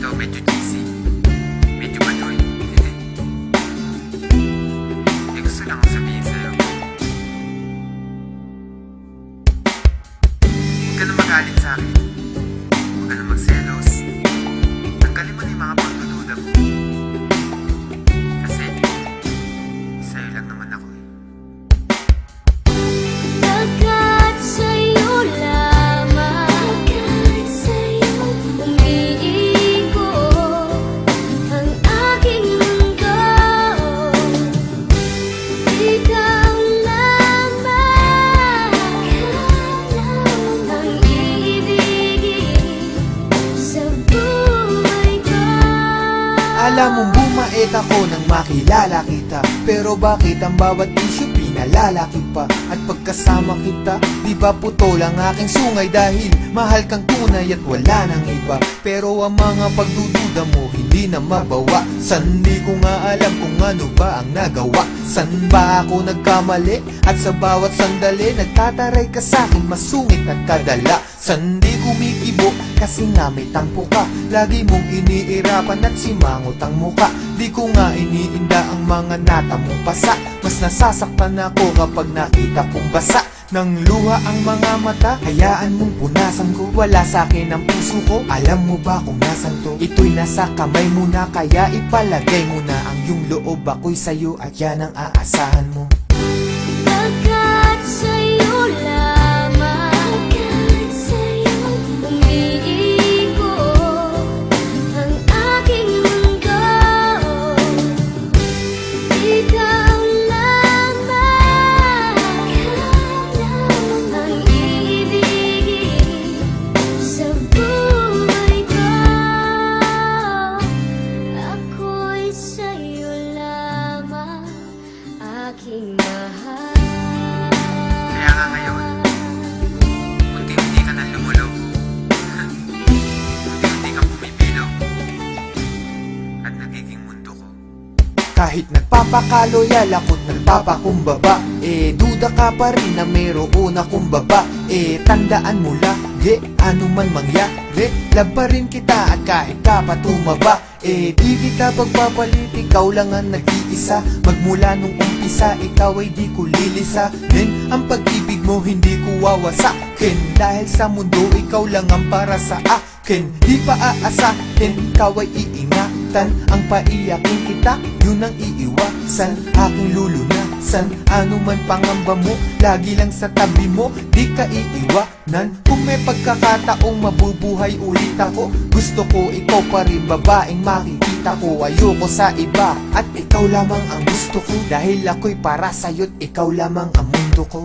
Ito, medyo cheesy. Medyo baduy. Gusto lang akong sabihin sa'yo. Huwag ka na magalit sa'kin. Huwag ka na magselos. Tanggalin mo na yung mga pagdududa mo. Kasi, sa'yo lang naman ako eh. Agad sa'yo lamang, agad sa'yo umiikot ang aking mundo. Ikaw lamang ang iibigin sa buhay ko. Alam mong bumait ako nang makilala kita, pero bakit ang bawat isyu pinalalaki pa? At pagkasama kita, di ba putol ang aking sungay? Dahil mahal kang tunay at wala nang iba. Pero ang mga pagdududa mo hindi na mabawa. San di ko nga alam kung ano ba ang nagawa. San ba ako nagkamali? At sa bawat sandali nagtataray ka sa'kin, masungit at kadala. San di kumikibo kasi nga may tampo ka. Lagi mong iniirapan at simangot ang muka. Di ko nga iniinda ang mga nata mong pasa. Mas nasasaktan ako kapag nakita kong basa ng luha ang mga mata. Hayaan mong punasan ko, wala sa'kin ang puso ko. Alam mo ba kung nasan to? Ito'y nasa kamay mo na, kaya ipalagay mo na ang iyong loob. Ako'y sa'yo at yan ang aasahan mo. Agad sa'yo lamang, agad sa'yo umiikot ang aking mundo. Ikaw lamang ang iibigin sa buhay ko. Ako'y sa'yo lamang, aking mahal. Kaya nga ngayon, unti-unti ka na lumulog. Unti-unti kang pumipilo. At nagiging mundo ko. Kahit nagpapakaloyal ako't nagpapakumbaba, duda ka pa rin na mayroon akong baba. Tandaan mo lagi, ano man mangyari, love pa rin kita at kahit ka pa tumaba. Di kita pagpapalit, ikaw lang ang nag-iisa. Magmula nung umpisa, ikaw ay di ko lilisanin. Ang pag-ibig mo hindi ko wawasakin. Dahil sa mundo, ikaw lang ang para sa akin. Di pa aasahin, ikaw ay iingatan. Ang paiyakin kita, yun ang iiwasan. Aking lulunasan, ano man pangamba mo, lagi lang sa tabi mo, di ka iiwanan. Kung may pagkakataong mabubuhay ulit ako, gusto ko ikaw pa rin, babaeng makikita ko. Ayoko sa iba, at ikaw lamang ang gusto ko. Dahil ako'y para sa'yo't ikaw lamang ang mundo ko.